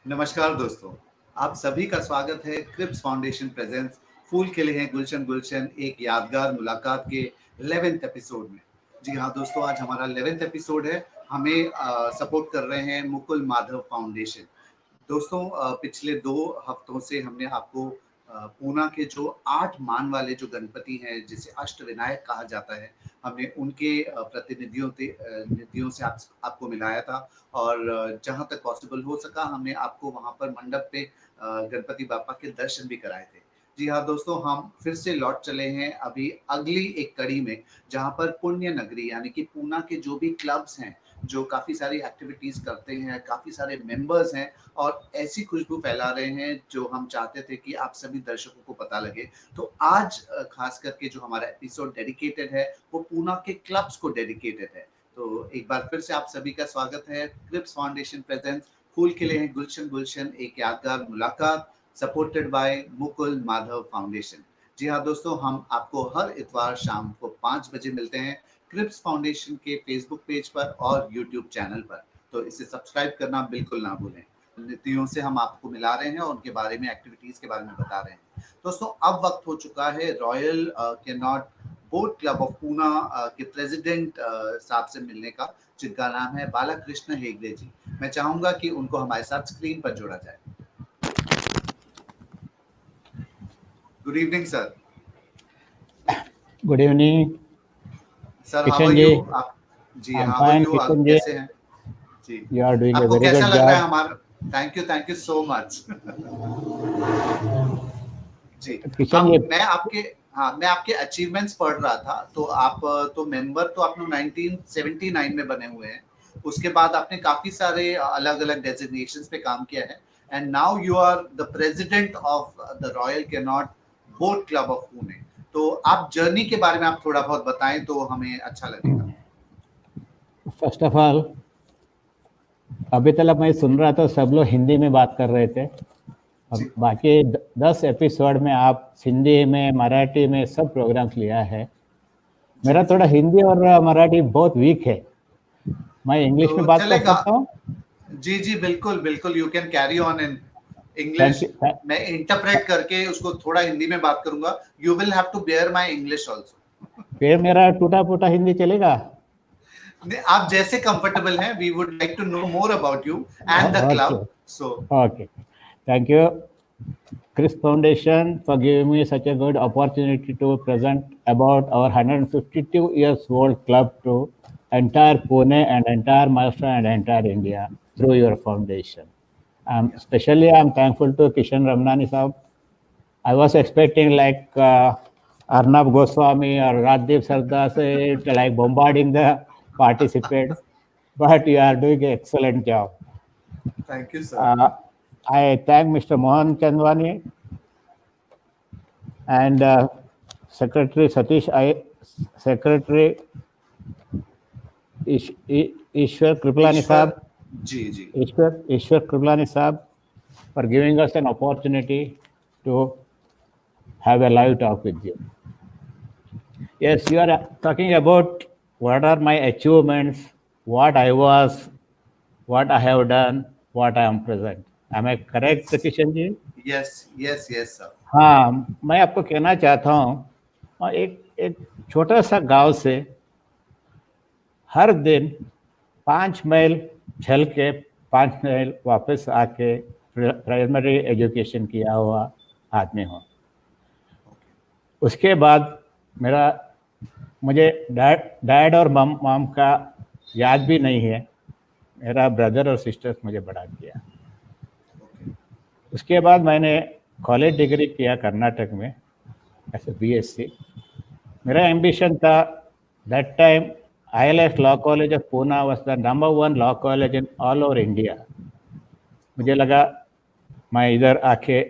नमस्कार दोस्तों, आप सभी का स्वागत है क्रिप्स फाउंडेशन प्रेजेंस फूल खिले हैं गुलशन गुलशन एक यादगार मुलाकात के 11th एपिसोड में। जी हाँ दोस्तों, आज हमारा 11th एपिसोड है। हमें सपोर्ट कर रहे हैं मुकुल माधव फाउंडेशन। दोस्तों पिछले 2 हफ्तों से हमने आपको पूना के जो 8 मान वाले जो गणपति हैं, जिसे अष्टविनायक कहा जाता है, हमने उनके निधियों से आपको मिलाया था। और जहाँ तक पॉसिबल हो सका हमने आपको वहाँ पर मंडप पे गणपति बापा के दर्शन भी कराए थे। जी हाँ दोस्तों, हम फिर से लौट चले हैं अभी अगली एक कड़ी में, जहाँ पर पुण्य नगरी यानी कि पूना के जो भी क्लब्स हैं, जो काफ़ी सारी एक्टिविटीज़ करते हैं, काफ़ी सारे मेंबर्स हैं और ऐसी खुशबू फैला रहे हैं जो हम चाहते थे कि आप सभी दर्शकों को पता लगे। तो आज खास करके जो हमारा एपिसोड डेडिकेटेड है, वो पूना के क्लब्स को डेडिकेटेड है। तो एक बार फिर से आप सभी का स्वागत है। क्रिप्स फाउंडेशन प्रेजेंट्स फूल खिले हैं गुलशन गुलशन एक यादगार मुलाकात, supported by Mukul Madhav foundation. जी हाँ दोस्तों, हम आपको हर इतवार शाम को 5 बजे मिलते हैं क्रिप्स फाउंडेशन के फेसबुक पेज पर और यूट्यूब चैनल पर। तो इसे सब्सक्राइब करना बिल्कुल ना भूलें। नीतियों से हम आपको मिला रहे हैं और उनके बारे में, एक्टिविटीज के बारे में बता रहे हैं। दोस्तों अब वक्त हो चुका है royal Connaught boat Club of Poona के प्रेसिडेंट साहब से मिलने का, जिनका नाम है बालाकृष्ण हेगड़े जी। मैं चाहूंगा कि उनको हमारे साथ स्क्रीन पर जोड़ा जाए। Good evening sir. Good evening sir, how are you? आप जी, हाउ आर यू? आप कैसे हैं? जी, यू आर डूइंग आपको कैसा लग रहा है हमारा? Thank you so much. जी, मैं आपके अचीवमेंट्स पढ़ रहा था। तो आप तो मेंबर तो आप लोग 1979 में बने हुए हैं। उसके बाद आपने काफी सारे अलग अलग डेजिग्नेशंस पे काम किया है and now you are the president of the Royal Connaught boat Club of Pune. तो आप जर्नी के बारे में आप थोड़ा बहुत बताएं तो हमें अच्छा लगेगा। फर्स्ट ऑफ ऑल, अभी तक मैं सुन रहा था सब लोग हिंदी में बात कर रहे थे। अब बाकी 10 एपिसोड में आप हिंदी में, मराठी में सब प्रोग्राम्स लिया है। मेरा थोड़ा हिंदी और मराठी बहुत वीक है। मैं इंग्लिश में बात कर सकता हूँ? जी जी बिल्कुल बिल्कुल, you can carry on in English. मैं इंटरप्रेट करके उसको थोड़ा हिंदी में बात करूंगा। You will have to bear my English also. फिर मेरा टूटा फूटा हिंदी चलेगा? आप जैसे कंफर्टेबल हैं। We would like to know more about you and the club. So okay, thank you Crisp Foundation for giving me such a good opportunity to present about our 152 years old club to entire Pune and entire Maharashtra and entire India through your foundation. Especially I'm thankful to Kishan Ramnani Saab. I was expecting like Arnab Goswami or Rajdeep Sardar like bombarding the participants, but you are doing an excellent job. Thank you, sir. I thank Mr. Mohan Chandwani and Secretary Satish, Secretary Ishwar Kripalani Saab, Ishwar Kripalani Saab, for giving us an opportunity to have a live talk with you. Yes, you are talking about what are my achievements, what I was, what I have done, what I am present. Am I correct, Kishan ji? Yes, sir. हाँ, मैं आपको कहना चाहता हूँ, एक छोटा सा गांव से हर दिन 5 मील चल के 5 मील वापस आके प्राइमरी एजुकेशन किया हुआ आदमी हूँ। उसके बाद मुझे डैड और मॉम का याद भी नहीं है। मेरा ब्रदर और सिस्टर्स मुझे बड़ा किया। उसके बाद मैंने कॉलेज डिग्री किया कर्नाटक में एज ए BSc। मेरा एम्बिशन था that time ILS law college of Poona was the number 1 law college in all over India. मुझे लगा मैं इधर आके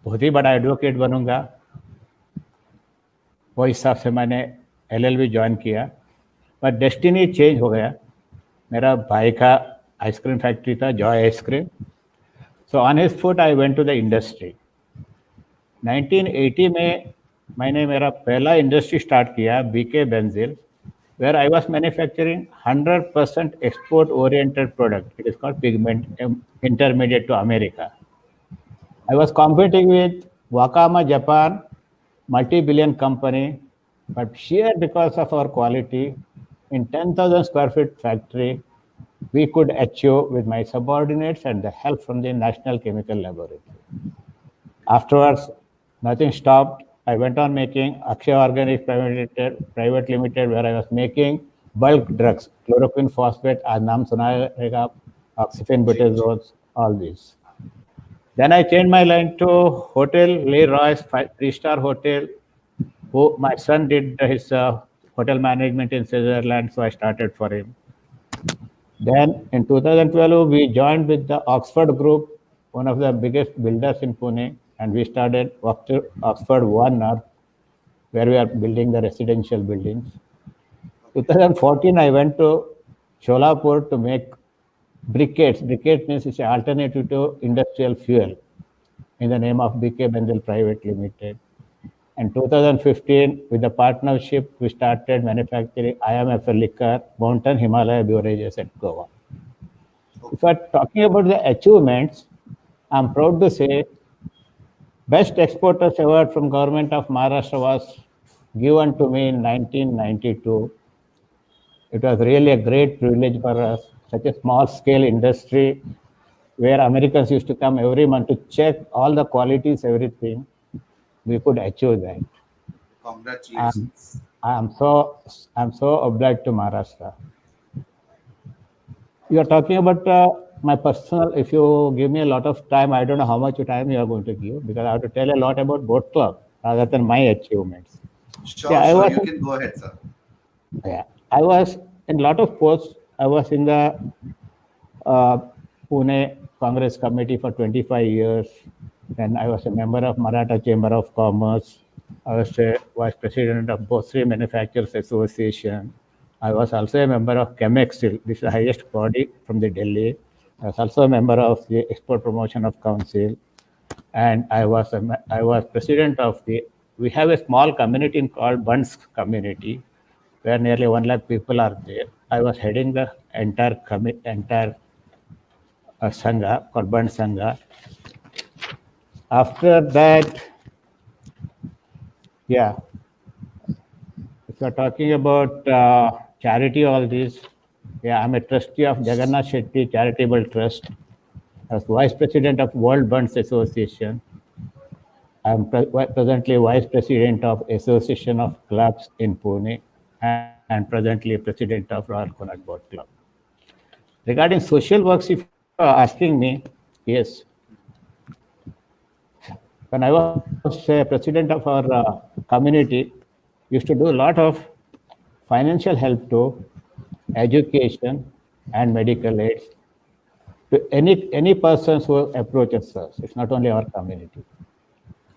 बहुत ही बड़ा एडवोकेट बनूंगा। वो हिसाब से मैंने LLB ज्वाइन किया, पर डेस्टिनी चेंज हो गया। मेरा भाई का आइसक्रीम फैक्ट्री था, Joy ice cream. So on his foot I went to the industry. 1980 में मैंने मेरा पहला इंडस्ट्री स्टार्ट किया, BK benzyl, where I was manufacturing 100% export-oriented product. It is called pigment intermediate to America. I was competing with Wakama Japan, multi-billion company, but sheer because of our quality, in 10,000 square feet factory, we could achieve with my subordinates and the help from the National Chemical Laboratory. Afterwards, nothing stopped. I went on making Akshay Organics Private Limited, where I was making bulk drugs, chloroquine phosphate, आज नाम सुना रहेगा, oxyphene all these. Then I changed my line to Hotel Le Royce, 3-star hotel. Who my son did his hotel management in Switzerland, so I started for him. Then in 2012, we joined with the Oxford Group, one of the biggest builders in Pune, and we started Oxford One North, where we are building the residential buildings. 2014, I went to Sholapur to make briquettes. Briquettes means it's an alternative to industrial fuel in the name of BK Benzil Private Limited. In 2015, with the partnership, we started manufacturing IMFL liquor, Mountain Himalaya beverages at Goa. If we're talking about the achievements, I'm proud to say Best Exporters Award from Government of Maharashtra was given to me in 1992. It was really a great privilege for us, such a small scale industry where Americans used to come every month to check all the qualities, everything. We could achieve that. Congratulations. I'm so obliged to Maharashtra. You are talking about my personal. If you give me a lot of time, I don't know how much time you are going to give, because I have to tell a lot about Boat Club rather than my achievements. Sure, you can go ahead, sir. Yeah, I was in a lot of posts. I was in the Pune Congress Committee for 25 years. Then I was a member of Maratha Chamber of Commerce. I was a vice president of Bhosri Manufacturers Association. I was also a member of Chemexil, this is the highest body from the Delhi. I was also a member of the Export Promotion of Council. And I was president of we have a small community called Bunds community, where nearly 1 lakh people are there. I was heading the entire Sangha, called Bund Sangha. After that, yeah, if you're talking about charity, all this, yeah, I'm a trustee of Jagannath Shetty Charitable Trust. I was vice president of World Bunds Association. I'm presently vice president of Association of Clubs in Pune and presently president of Royal Connaught Boat Club. Regarding social works, if you are asking me, yes. When I was president of our community, used to do a lot of financial help to education and medical aids to any persons who approaches us. It's not only our community.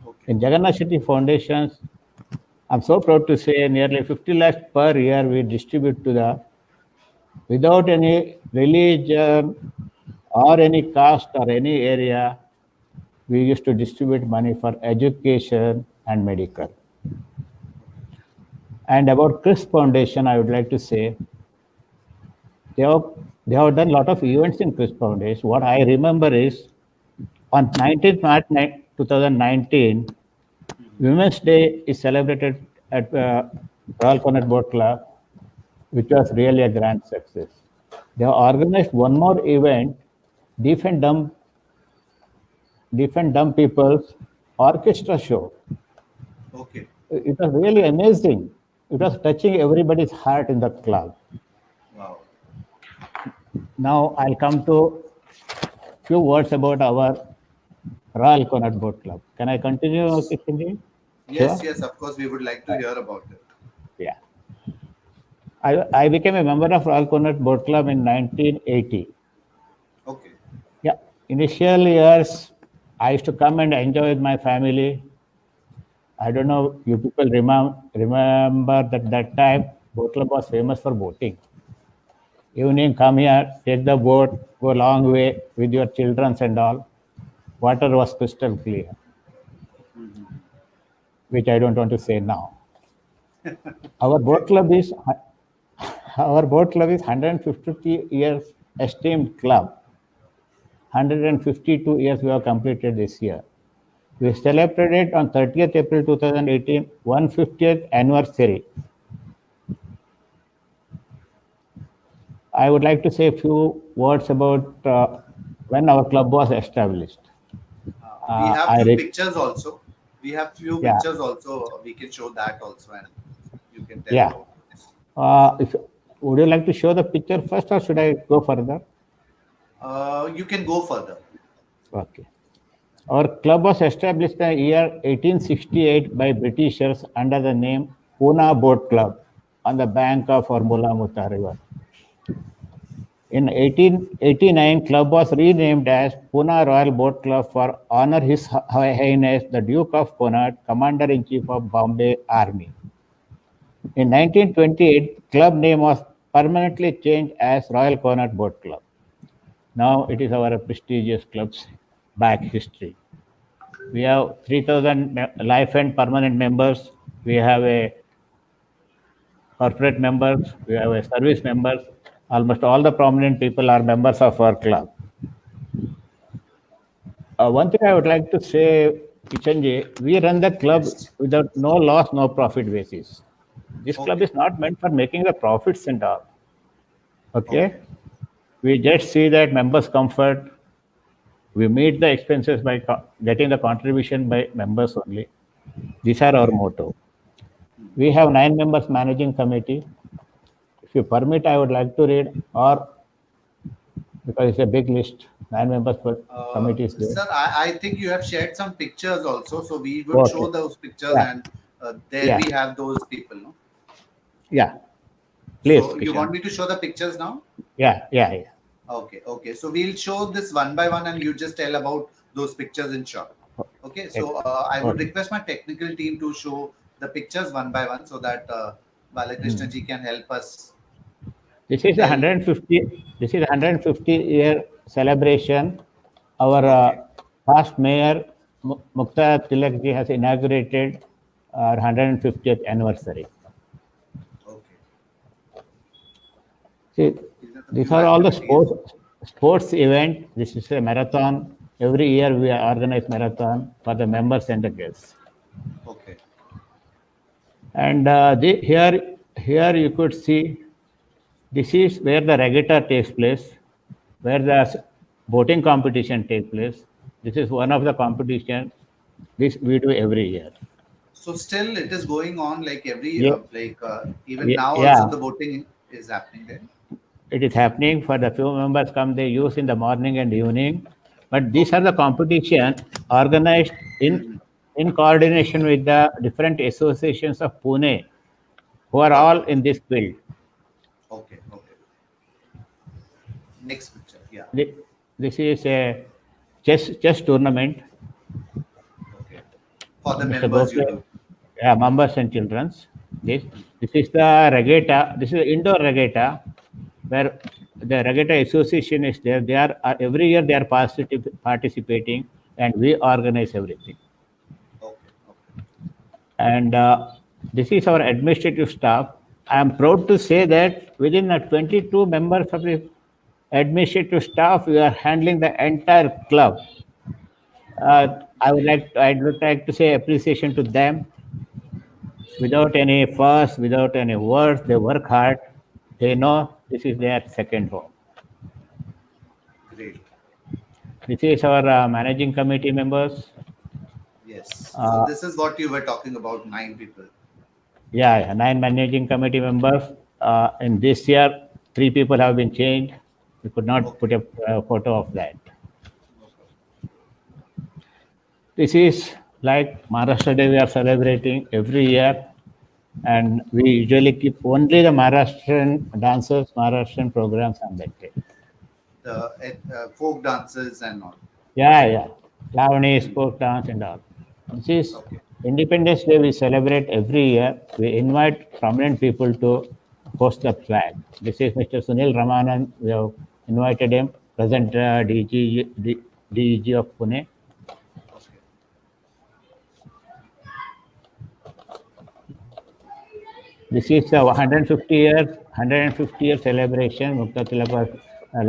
Okay. In Jagannath Shetty Foundations, I'm so proud to say nearly 50 lakhs per year we distribute to without any religion or any caste or any area. We used to distribute money for education and medical. And about Crisp Foundation, I would like to say, they have done a lot of events in Crisp Foundation. What I remember is, on 19th March 2019, Women's Day is celebrated at Royal Connaught Boat Club, which was really a grand success. They have organized one more event, Deaf and Dumb People's Orchestra Show. Okay. It was really amazing. It was touching everybody's heart in the club. Wow. Now I'll come to a few words about our Royal Connaught Boat Club. Can I continue, Kishanji? Yes, sure? Yes, of course, we would like to hear about it. Yeah. I became a member of Royal Connaught Boat Club in 1980. Okay. Yeah. Initial years, I used to come and enjoy with my family. I don't know, you people remember that time, Boat Club was famous for boating. Evening, come here, take the boat, go a long way with your children and all. Water was crystal clear, which I don't want to say now. Our boat club is our boat club is 150 years esteemed club. 152 years we have completed this year. We celebrated on 30th April 2018, 150th anniversary. I would like to say a few words about when our club was established. We have I few read, pictures also. We have few yeah, pictures also. We can show that also, and you can tell yeah. about this. If, would you like to show the picture first, or should I go further? You can go further. Okay. Our club was established in the year 1868 by Britishers under the name Pune Boat Club on the bank of Formula Mutta River. In 1889, club was renamed as Pune Royal Boat Club for honor His Highness the Duke of Connaught, Commander-in-Chief of Bombay Army. In 1928, club name was permanently changed as Royal Connaught Boat Club. Now it is our prestigious club's back history. We have 3,000 life and permanent members. We have a corporate members. We have a service members. Almost all the prominent people are members of our club. One thing I would like to say, Kichanji, we run the club Yes. without no loss, no profit basis. This club Okay. is not meant for making the profits and all. Okay? Okay. We just see that members' comfort. We meet the expenses by getting the contribution by members only. These are our Okay. motto. We have 9 members managing committee. If you permit, I would like to read, or because it's a big list, 9 members per committee is there. Sir, I think you have shared some pictures also, so we would Okay. show those pictures, Yeah. and there Yeah. we have those people. No? Yeah. Please, So you Kishan. want me to show the pictures now? Yeah, yeah, yeah. Okay, okay. So we'll show this one by one, and you just tell about those pictures in short. Okay. So I would Okay. request my technical team to show the pictures one by one, so that Balakrishna ji can help us. This is a Tell. 150. This is a 150-year celebration. Our Okay. past mayor Mukta Tilak ji has inaugurated our 150th anniversary. Okay. See, These are the these few are all the activities. sports event. This is a marathon. Every year we organize marathon for the members and the guests. Okay. And here you could see this is where the regatta takes place, where the boating competition takes place. This is one of the competition. This we do every year. So still it is going on like every Yeah, even now also yeah. the voting is happening there. It is happening for the few members come they use in the morning and evening, but these are Okay. the competition organized Mhm. in coordination with the different associations of Pune, who are Got all it. in this field. Okay. Okay. Next picture. Yeah. This is a chess tournament. Okay. For the Mr. members you Gokhale, do. yeah, members and children's. This is the regatta. This is the indoor regatta, where the regatta association is there. They are every year they are participating, and we organize everything. Okay. Okay. And this is our administrative staff. I am proud to say that within the 22 members of the administrative staff, we are handling the entire club. I would like to say appreciation to them. Without any fuss, without any words, they work hard. They know this is their second home. Great. This is our managing committee members. Yes. So Uh, this is what you were talking about, 9 people. yeah, 9 managing committee members. In this year, 3 people have been changed. We could not put Okay. a photo of that. No problem. This is like Maharashtra Day we are celebrating every year, and we usually keep only the Maharashtrian dancers, Maharashtrian programs on that day. The folk dances and all. Yeah, yeah. Lavani, Hmm. folk dance and all. This is Okay. Independence Day we celebrate every year. We invite prominent people to host the flag. This is Mr. Sunil Ramanan. We have invited him, present DEG of Pune. Okay. This is a 150 year celebration. Mukta Tilak was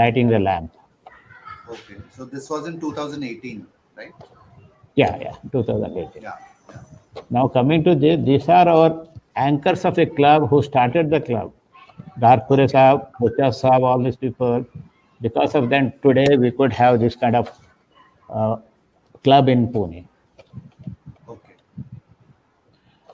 lighting the lamp. Okay, so this was in 2018, right? Yeah, 2018. Yeah, yeah. Now coming to this, these are our anchors of a club who started the club. Darpure Saab, Bocha Saab, all these people. Because of them, today we could have this kind of uh, club in Pune. Okay.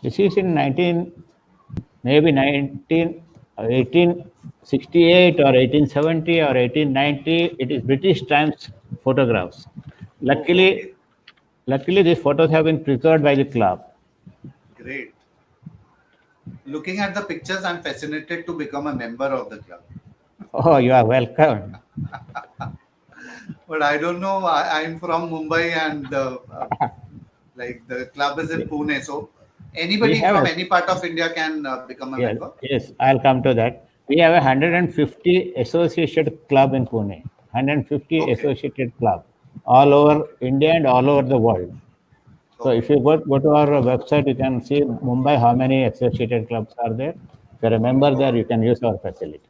This is in 1868 or 1870 or 1890. It is British Times photographs. Oh, okay. Luckily, these photos have been preserved by the club. Great. Looking at the pictures, I'm fascinated to become a member of the club. Oh, you are welcome. But I don't know. I'm from Mumbai, and like the club is in Pune. So We anybody have from a, any part of India can become a yes, member. yes, I'll come to that. We have a 150 associated club in Pune. 150 Okay. associated club all over India and all over the world. So if Okay. you go to our website, you can see Mumbai how many associated clubs are there. If you're a member there, you Okay. can use our facility.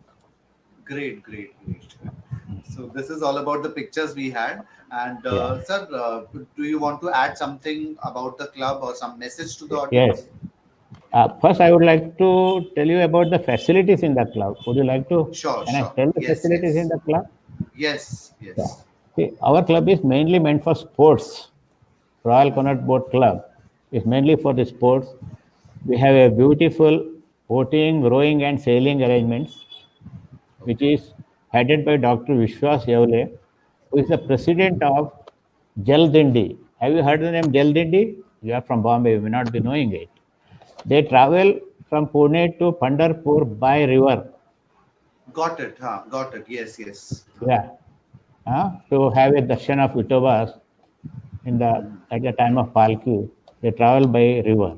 Great, great, great. So this is all about the pictures we had. And Yeah. sir, do you want to add something about the club or some message to the Yes. audience? First, I would like to tell you about the facilities in the club. Would you like to? Sure, Can I sure. tell the Yes, facilities in yes, the club? yes, Yeah. yes. See, our club is mainly meant for sports. Royal Connaught Boat Club is mainly for the sports. We have a beautiful boating, rowing, and sailing arrangements, which Okay. is headed by Dr. Vishwas Yavle, who is the president of Jal Dindi. Have you heard the name Jal Dindi? You are from Bombay, you may not be knowing it. They travel from Pune to Pandharpur by river. Got it. Huh? Got it. Yes, yes. Yeah, to have a darshan of Vitobas in the Mhm. at the time of Palki. They travel by river.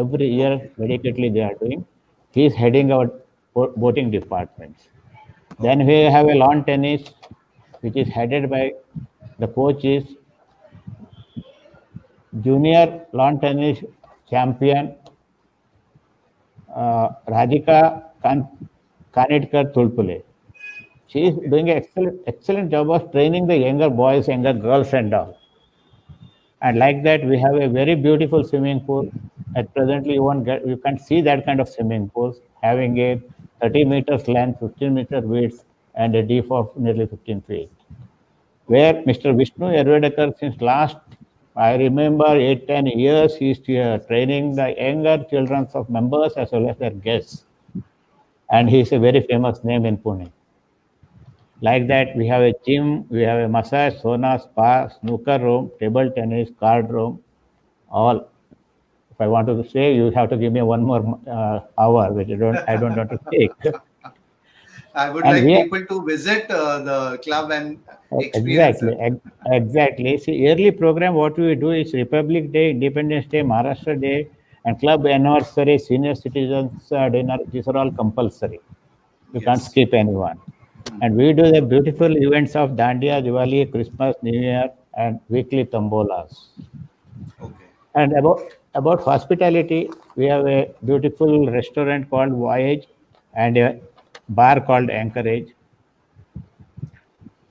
Every year, Okay. dedicatedly they are doing. He is heading our boating departments. Then we Okay. have a lawn tennis, which is headed by the coach is junior lawn tennis champion Radhika Kanitkar Tulpule. She is Okay. doing an excellent job of training the younger boys, younger girls, and all. And like that, we have a very beautiful swimming pool. At presently, you can't see that kind of swimming pools having a 30 meters length, 15-meter width, and a deep of nearly 15 feet. Where Okay. Mr. Vishnu Yervedekar, since last, I remember 8-10 years, he is training the younger children of members as well as their guests. And he is a very famous name in Pune. Like that, we have a gym, we have a massage, sauna, spa, snooker room, table tennis, card room, all. If I want to say, you have to give me one more hour, which I don't want to take. I would And like we are, people to visit the club and experience exactly, it. exactly. See, yearly program, what we do is Republic Day, Independence Day, Maharashtra Day, and club anniversary, senior citizens dinner. These are all compulsory. You can't Yes. skip anyone. Hmm. And we do the beautiful events of Dandiya, Diwali, Christmas, New Year, and weekly tombolas. Okay. And about hospitality, we have a beautiful restaurant called Voyage and a bar called Anchorage.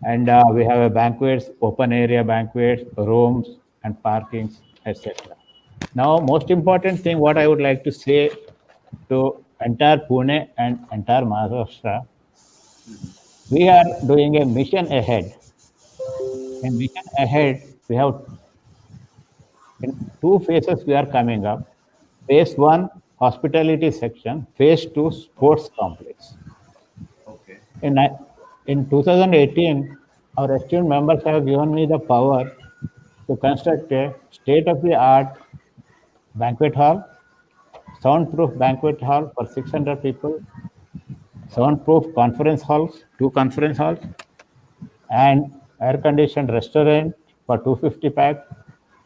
And we have a banquets, open area banquets, rooms, and parkings, etc. Now, most important thing, what I would like to say to entire Pune and entire Maharashtra, we are doing a mission ahead. In mission ahead, we have in two phases we are coming up. Phase one, hospitality section. Phase two, sports complex. Okay. In, in 2018, our esteemed members have given me the power to construct a state-of-the-art banquet hall, soundproof banquet hall for 600 people, soundproof conference halls, two conference halls, and air-conditioned restaurant for 250 pack,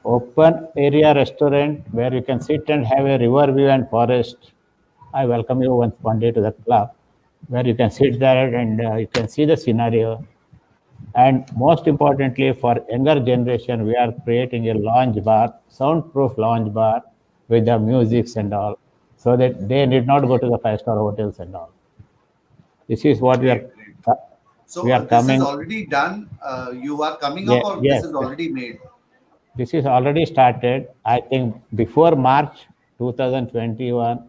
open area restaurant where you can sit and have a river view and forest. I welcome you once one day to the club where you can sit there and you can see the scenario. And most importantly, for younger generation, we are creating a lounge bar, soundproof lounge bar with the musics and all. so that they need not go to the five-star hotels and all. This is what Great, great. we So are this is coming. already done. You are coming up, Yeah, or this yes, is already made? this is already started. I think before March 2021,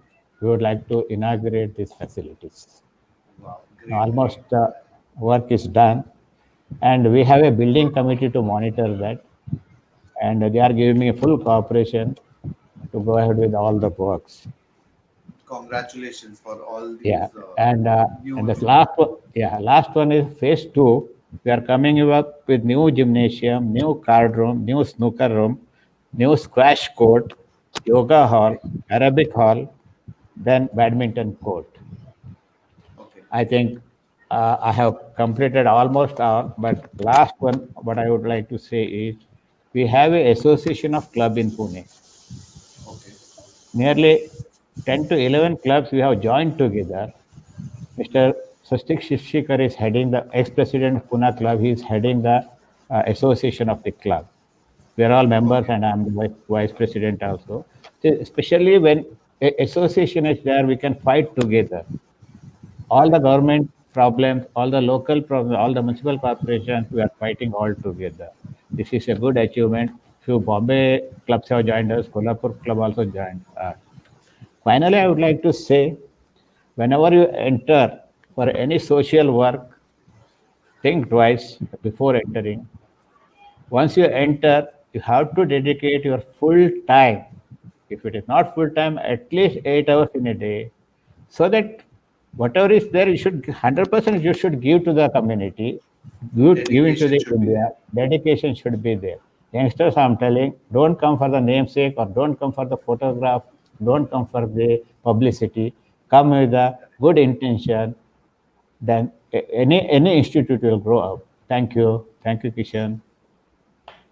we would like to inaugurate these facilities. Wow, great, great. Almost work is done, and we have a building committee to monitor that, and they are giving me full cooperation to go ahead with all the works. Congratulations for all Yeah, these and new this last one, yeah, last one is phase two. We are coming up with new gymnasium, new card room, new snooker room, new squash court, yoga hall, Arabic hall, then badminton court. Okay. I think I have completed almost all, but last one, what I would like to say is we have a association of club in Pune. Okay. Nearly 10 to 11 clubs we have joined together. Mr. Swastik Shishikar is heading the ex-president of Pune Club. He is heading the association of the club. We are all members, Okay. and I'm the vice president also. So especially when association is there, we can fight together. All the Correct. government problems, all the local problems, all the municipal corporations, we are fighting all together. This is a good achievement. Few Bombay clubs have joined us. Kolhapur club also joined us. Finally, I would like to say, whenever you enter for any social work, think twice before entering. Once you enter, you have to dedicate your full time. If it is not full time, at least 8 hours in a day, so that whatever is there, you should 100% you should give to the community, give into Dedication the should be India. there. Dedication should be there. Youngsters, I'm telling, don't come for the namesake or don't come for the photograph, don't come for the publicity. Come with a good intention, then any institute will grow up. Thank you, Kishan.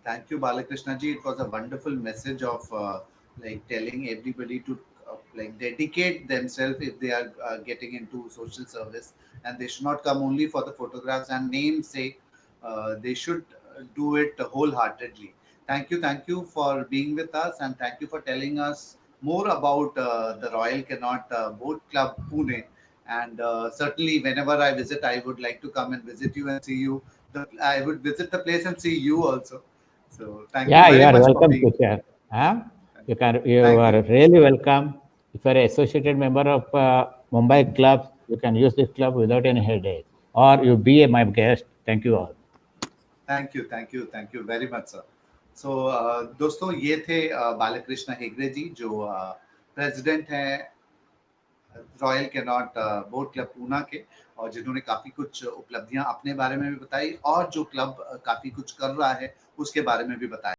Thank you, Balakrishna ji. It was a wonderful message of like telling everybody to like dedicate themselves if they are getting into social service, and they should not come only for the photographs and namesake. They should do it wholeheartedly. Thank you for being with us, and thank you for telling us more about the Royal Cannot Boat Club Pune. And certainly, whenever I visit, I would like to come and visit you and see you. I would visit the place and see you also. So thank you Yeah, you very are much for welcome, being. Kishan. Huh? You Thank are you. really welcome. If you are an associated member of Mumbai club, you can use this club without any headache. Or you be my guest. Thank you all. Thank you very much sir. So दोस्तों, ये थे बालकृष्ण हेगड़े जी, जो president हैं royal Connaught boat club Poona के, और जिन्होंने काफी कुछ उपलब्धियां अपने बारे में भी बताई, और जो क्लब काफी कुछ कर रहा है उसके बारे में भी बताया.